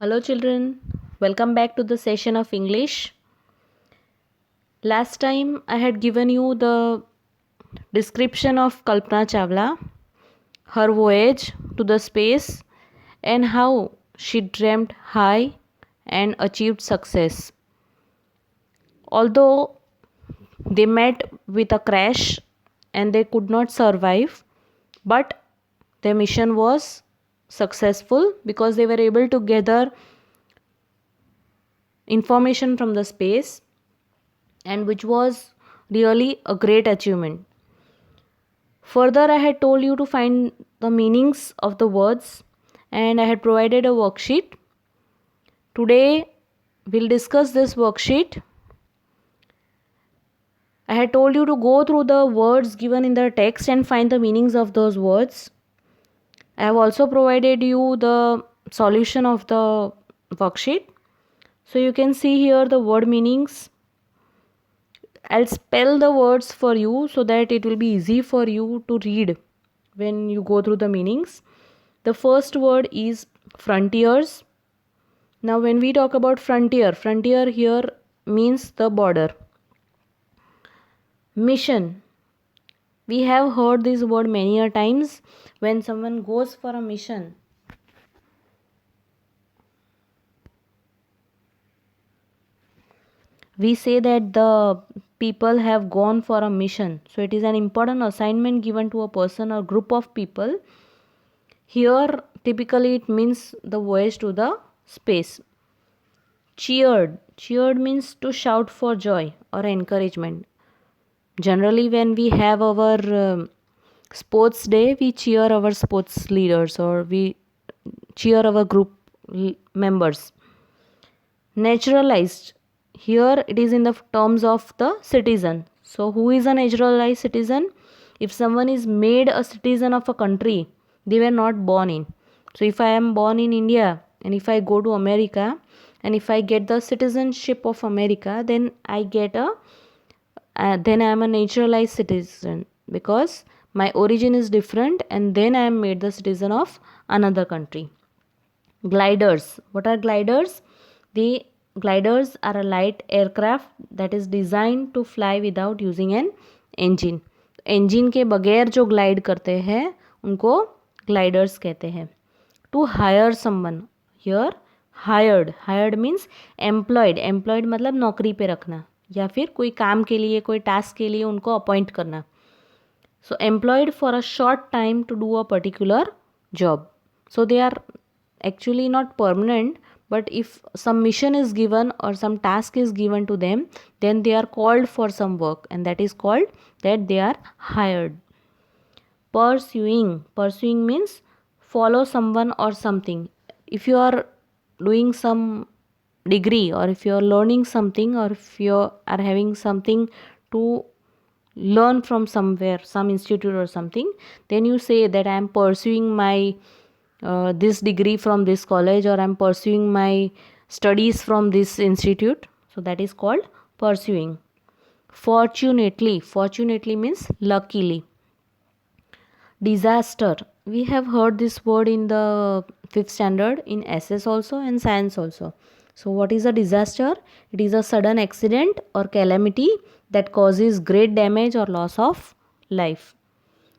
Hello, children. Welcome back to the session of English. Last time I had given you the description of Kalpana Chawla, her voyage to the space, and how she dreamt high and achieved success. Although they met with a crash and they could not survive, but their mission was successful because they were able to gather information from the space, and which was really a great achievement. Further, I had told you to find the meanings of the words and I had provided a worksheet. Today, we'll discuss this worksheet. I had told you to go through the words given in the text and find the meanings of those words. I have also provided you the solution of the worksheet. So you can see here the word meanings. I'll spell the words for you so that it will be easy for you to read when you go through the meanings. The first word is frontiers. Now, when we talk about frontier here means the border. Mission. We have heard this word many a times when someone goes for a mission. We say that the people have gone for a mission. So it is an important assignment given to a person or group of people. Here, typically it means the voyage to the space. Cheered. Cheered means to shout for joy or encouragement. Generally, when we have our sports day, we cheer our sports leaders or we cheer our group members. Naturalized. Here it is in the terms of the citizen. So, who is a naturalized citizen? If someone is made a citizen of a country they were not born in. So, if I am born in India and if I go to America and if I get the citizenship of America, then I get a then I am a naturalized citizen because my origin is different and then I am made the citizen of another country. Gliders. What are gliders? The gliders are a light aircraft that is designed to fly without using an engine. Engine के बगैर जो glide करते हैं उनको gliders कहते हैं. To hire someone. Here hired means employed मतलब नौकरी पे रखना या फिर कोई काम के लिए कोई टास्क के लिए उनको अपॉइंट करना. So employed for a short time to do a particular job. So they are actually not permanent, but if some mission is given or some task is given to them, then they are called for some work and that is called that they are hired. Pursuing means follow someone or something. If you are doing some degree or if you are learning something or if you are having something to learn from somewhere, some institute or something, then you say that I am pursuing my this degree from this college or I am pursuing my studies from this institute. So that is called pursuing. Fortunately means luckily. Disaster. We have heard this word in the 5th standard in SS also and science also. So what is a disaster? It is a sudden accident or calamity that causes great damage or loss of life.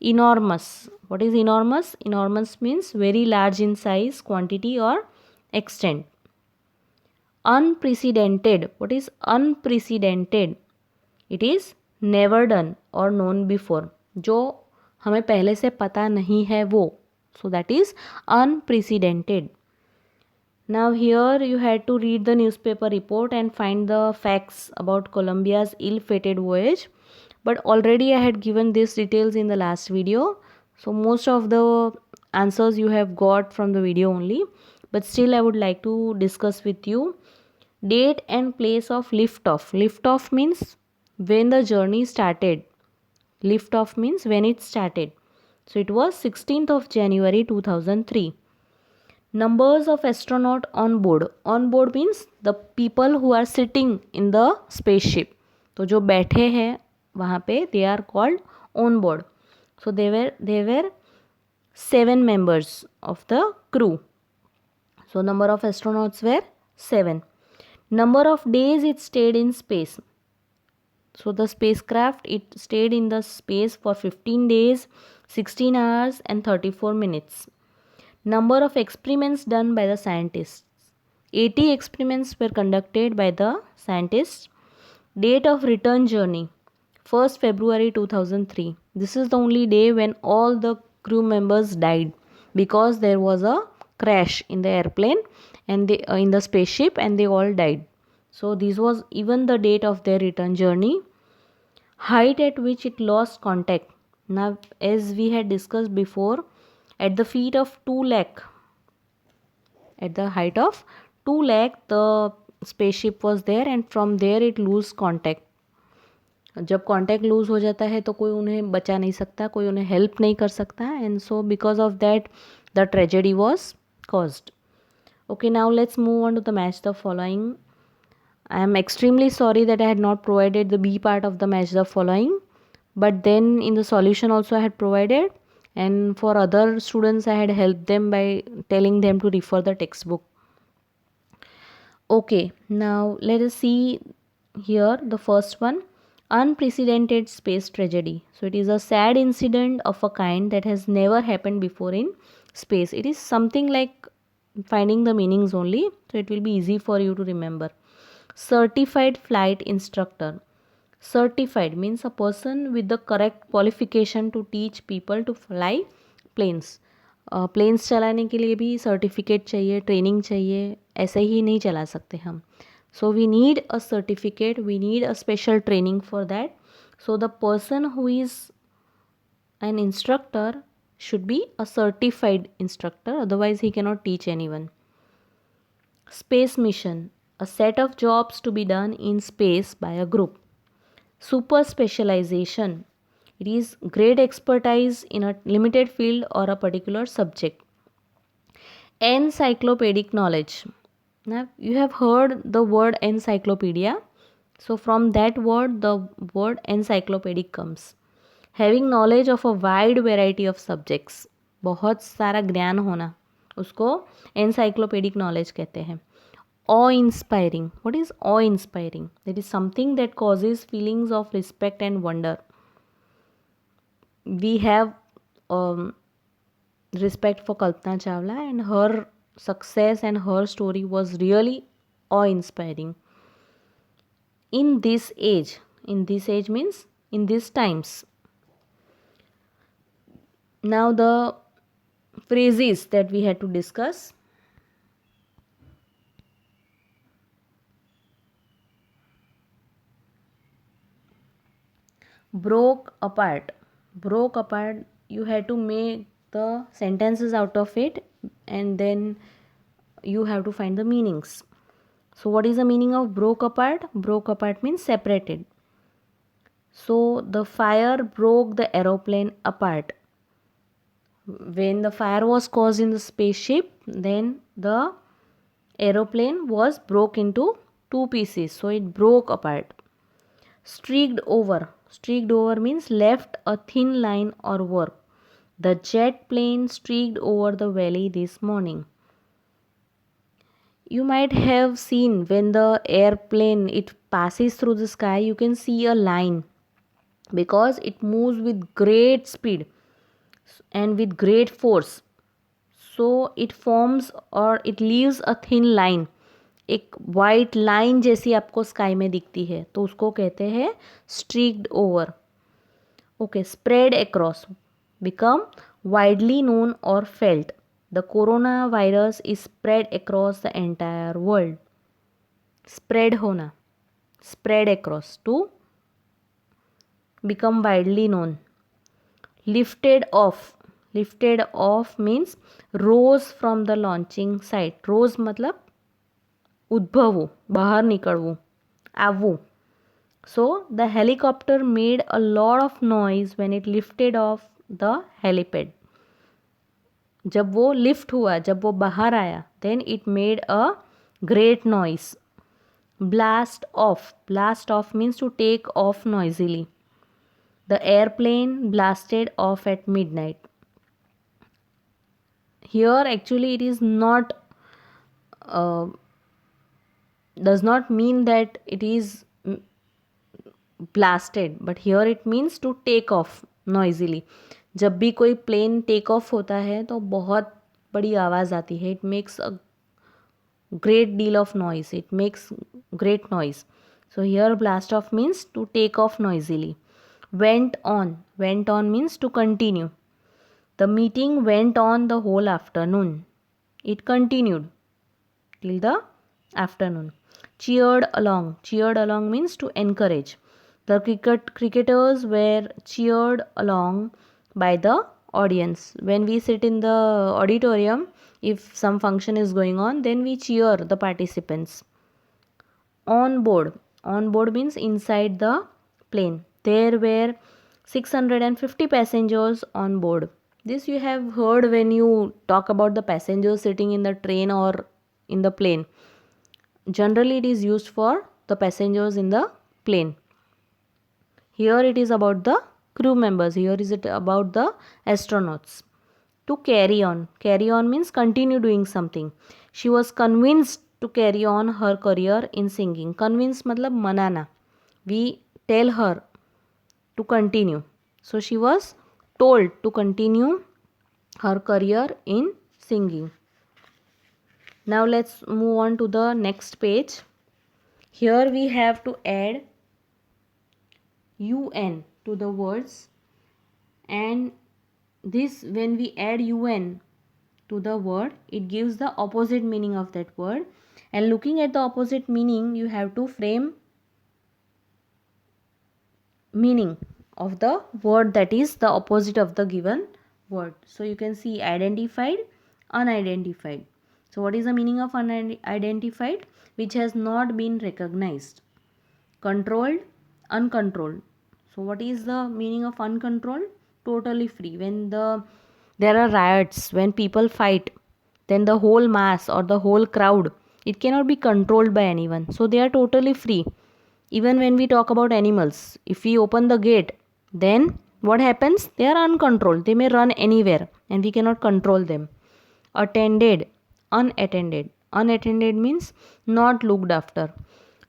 Enormous. What is enormous? Enormous means very large in size, quantity or extent. Unprecedented. What is unprecedented? It is never done or known before. जो हमें पहले से पता नहीं है वो. So that is unprecedented. Now here you had to read the newspaper report and find the facts about Columbia's ill-fated voyage. But already I had given these details in the last video. So most of the answers you have got from the video only. But still I would like to discuss with you date and place of liftoff. Liftoff means when the journey started. Liftoff means when it started. So it was 16th of January 2003. Numbers of astronaut on board. On board means the people who are sitting in the spaceship. तो जो बैठे हैं वहाँ पे they are called on board. So they were 7 members of the crew. So number of astronauts were 7. Number of days it stayed in space. So the spacecraft, it stayed in the space for 15 days, 16 hours and 34 minutes. Number of experiments done by the scientists. 80 experiments were conducted by the scientists. Date of return journey, 1st February 2003. This is the only day when all the crew members died because there was a crash in the airplane and in the spaceship, and they all died. So this was even the date of their return journey. Height at which it lost contact. Now, as we had discussed before, at the feet of 2 lakh, at the height of 2 lakh, the spaceship was there, and from there it lose contact. जब contact loose हो जाता है तो कोई उन्हें बचा नहीं सकता, कोई उन्हें हेल्प नहीं कर सकता, and so because of that the tragedy was caused. Okay, now let's move on to the match the following. I am extremely sorry that I had not provided the B part of the match the following, but then in the solution also I had provided, and for other students I had helped them by telling them to refer the textbook. Okay, now let us see here the first one. Unprecedented space tragedy. So it is a sad incident of a kind that has never happened before in space. It is something like finding the meanings only, so it will be easy for you to remember. Certified flight instructor. Certified means a person with the correct qualification to teach people to fly planes. Planes चलाने के लिए भी certificate चाहिए, training चाहिए, ऐसे ही नहीं चला सकते हम. So we need a certificate, we need a special training for that. So the person who is an instructor should be a certified instructor, otherwise he cannot teach anyone. Space mission, a set of jobs to be done in space by a group. Super specialization, it is great expertise in a limited field or a particular subject. Encyclopedic knowledge. Now you have heard the word encyclopedia, so from that word the word encyclopedic comes. Having knowledge of a wide variety of subjects, बहुत सारा ज्ञान होना, उसको encyclopedic knowledge कहते हैं. Awe inspiring, what is awe inspiring? That is something that causes feelings of respect and wonder. We have respect for Kalpana Chawla, and her success and her story was really awe-inspiring. In this age means in these times. Now the phrases that we had to discuss. Broke apart. Broke apart, you had to make the sentences out of it, and then you have to find the meanings. So what is the meaning of broke apart? Broke apart means separated. So the fire broke the aeroplane apart. When the fire was caused in the spaceship, then the aeroplane was broke into 2 pieces, so it broke apart. Streaked over. Streaked over means left a thin line or work. The jet plane streaked over the valley this morning. You might have seen when the airplane it passes through the sky, you can see a line because it moves with great speed and with great force. So it forms or it leaves a thin line. एक white line जैसी आपको sky में दिखती है, तो उसको कहते हैं streaked over. Okay, spread across, become widely known और felt. The corona virus is spread across the entire world. Spread होना, spread across, to become widely known. Lifted off. Lifted off means rose from the launching site. Rose मतलब ઉદ્ભવવું, બહાર નીકળવું, આવવું. So the helicopter made a lot of noise when it lifted off the helipad. जब वो lift हुआ, जब वो बाहर आया, then it made a great noise. Blast off. Blast off means to take off noisily. The airplane blasted off at midnight. Here actually it is not uh, does not mean that it is blasted, but here it means to take off noisily. जब भी कोई plane take off होता है तो बहुत बड़ी आवाज़ आती है. It makes a great deal of noise. It makes great noise. So here blast off means to take off noisily. Went on. Went on means to continue. The meeting went on the whole afternoon. It continued till the afternoon. Cheered along. Cheered along means to encourage. The cricketers were cheered along by the audience. When we sit in the auditorium, if some function is going on, then we cheer the participants. On board. On board means inside the plane. There were 650 passengers on board. This you have heard when you talk about the passengers sitting in the train or in the plane. Generally it is used for the passengers in the plane. Here it is about the crew members. Here is it about the astronauts. To carry on. Carry on means continue doing something. She was convinced to carry on her career in singing. Convince matlab manana. We tell her to continue. So she was told to continue her career in singing. Now let's move on to the next page. Here we have to add un to the words, and this, when we add un to the word, it gives the opposite meaning of that word. And looking at the opposite meaning, you have to frame meaning of the word that is the opposite of the given word. So you can see identified, unidentified. So what is the meaning of unidentified? Which has not been recognized. Controlled, uncontrolled. So what is the meaning of uncontrolled? Totally free. When there are riots, when people fight, then the whole mass or the whole crowd, it cannot be controlled by anyone. So they are totally free. Even when we talk about animals, if we open the gate, then what happens? They are uncontrolled. They may run anywhere and we cannot control them. Attended, unattended. Unattended means not looked after.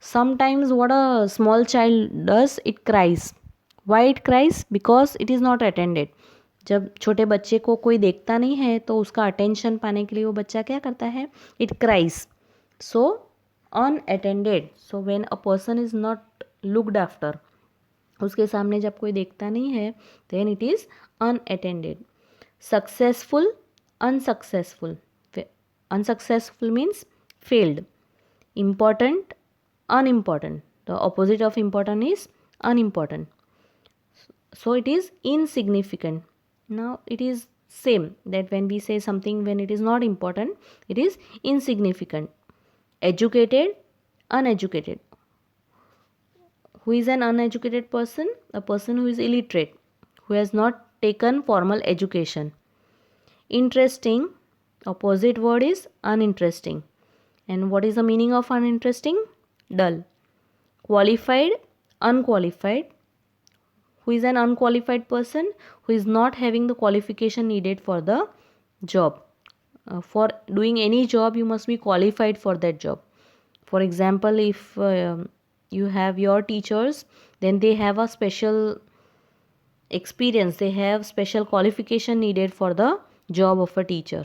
Sometimes what a small child does, it cries. Why it cries? Because it is not attended. जब छोटे बच्चे को कोई देखता नहीं है तो उसका अटेंशन पाने के लिए वो बच्चा क्या करता है? It cries. So unattended. So when a person is not looked after, उसके सामने जब कोई देखता नहीं है, then it is unattended. Successful, unsuccessful. Unsuccessful means failed. Important, unimportant. The opposite of important is unimportant. So it is insignificant. Now it is same, that when we say something when it is not important, it is insignificant. Educated, uneducated. Who is an uneducated person? A person who is illiterate, who has not taken formal education. Interesting, opposite word is uninteresting. And what is the meaning of uninteresting? Dull. Qualified, unqualified. Who is an unqualified person? Who is not having the qualification needed for the job. For doing any job, you must be qualified for that job. For example, if you have your teachers, then they have a special experience, they have special qualification needed for the job of a teacher.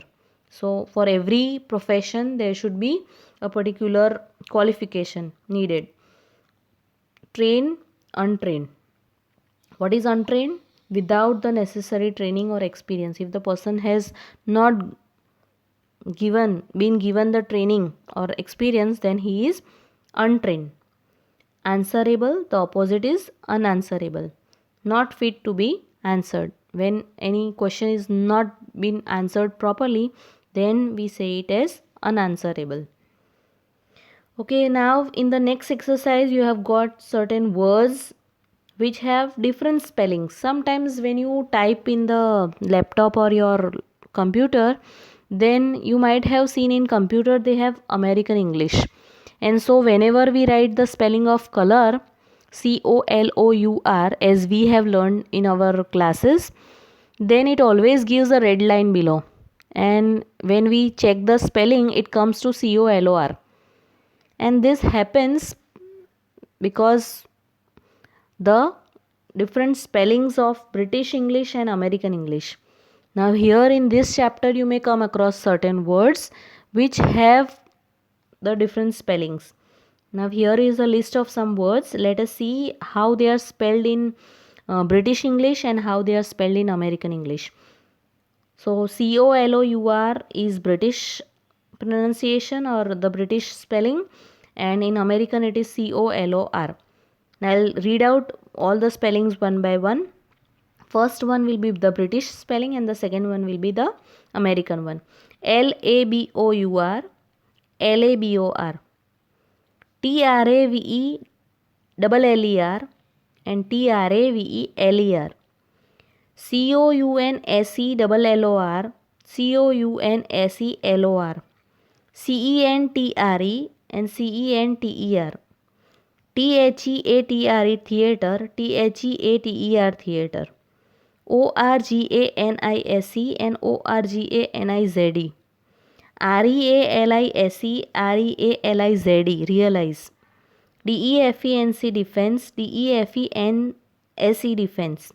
So for every profession there should be a particular qualification needed. Train, untrained. What is untrained? Without the necessary training or experience. If the person has not been given the training or experience, then he is untrained. Answerable, the opposite is unanswerable. Not fit to be answered. When any question is not been answered properly, then we say it as unanswerable. Okay, now in the next exercise you have got certain words which have different spellings. Sometimes when you type in the laptop or your computer, then you might have seen in computer they have American English. And so whenever we write the spelling of color, COLOUR, as we have learned in our classes, then it always gives a red line below. and when we check the spelling it comes to COLOR, and this happens because the different spellings of British English and American English. Now here in this chapter you may come across certain words which have the different spellings. Now here is a list of some words. Let us see how they are spelled in British English and how they are spelled in American English. So COLOUR is British pronunciation or the British spelling, and in American it is COLOR. Now I'll read out all the spellings one by one. First one will be the British spelling and the second one will be the American one. LABOUR, LABOR, TRAVELLER and TRAVELER, COUNSELLOR, COUNSELOR, CENTRE and CENTER, THEATRE theater, THEATER theater, ORGANISE and ORGANIZE, REALISE, REALIZE, realize, DEFENCE defense, DEFENSE defense,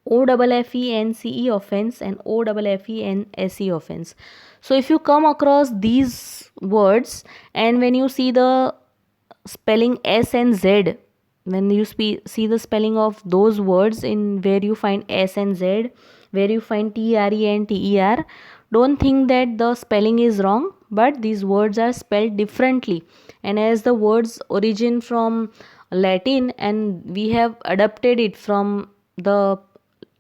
OFFENCE offense and OFFENSE offense. So if you come across these words and when you see the spelling S and Z, when you see the spelling of those words in where you find S and Z, where you find TRE and TER, don't think that the spelling is wrong, but these words are spelled differently, and as the words origin from Latin and we have adapted it from the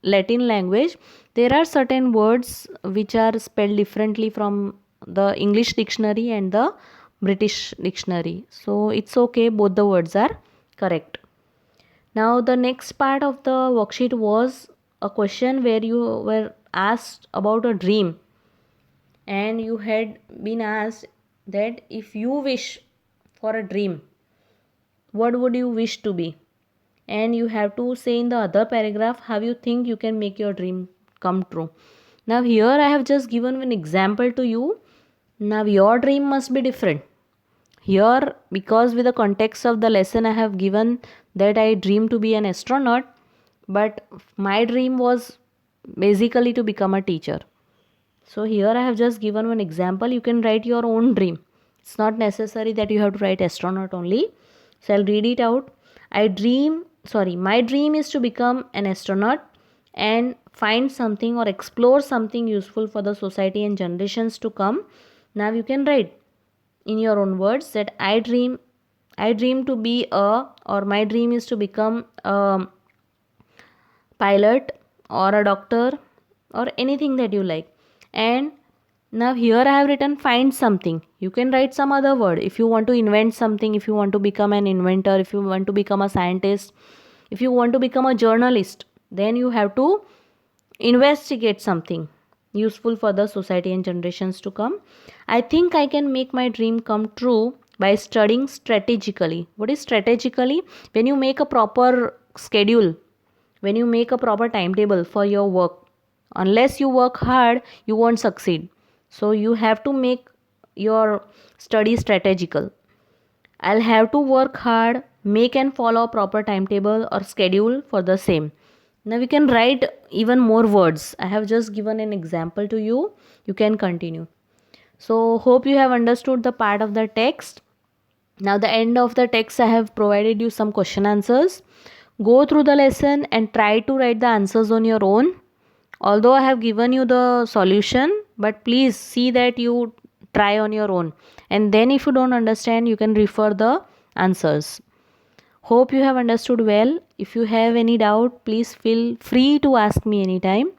Latin language, there are certain words which are spelled differently from the English dictionary and the British dictionary. So it's okay, both the words are correct. Now the next part of the worksheet was a question where you were asked about a dream, and you had been asked that if you wish for a dream, what would you wish to be? And you have to say in the other paragraph how you think you can make your dream come true. Now here I have just given an example to you. Now your dream must be different. Here, because with the context of the lesson I have given that I dream to be an astronaut, but my dream was basically to become a teacher. So here I have just given one example. You can write your own dream. It's not necessary that you have to write astronaut only. So I'll read it out. My dream is to become an astronaut and find something or explore something useful for the society and generations to come. Now you can write in your own words that I dream to be or my dream is to become a pilot or a doctor or anything that you like. And now here I have written find something. You can write some other word if you want to invent something, if you want to become an inventor, if you want to become a scientist, if you want to become a journalist, then you have to investigate something useful for the society and generations to come. I think I can make my dream come true by studying strategically. What is strategically? When you make a proper schedule, when you make a proper timetable for your work. Unless you work hard, you won't succeed. So you have to make your study strategical. I'll have to work hard, make and follow a proper timetable or schedule for the same. Now we can write even more words. I have just given an example to you. You can continue. So hope you have understood the part of the text. Now the end of the text I have provided you some question answers. Go through the lesson and try to write the answers on your own. Although I have given you the solution, but please see that you try on your own. And then if you don't understand, you can refer the answers. Hope you have understood well. If you have any doubt, please feel free to ask me anytime.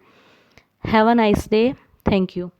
Have a nice day. Thank you.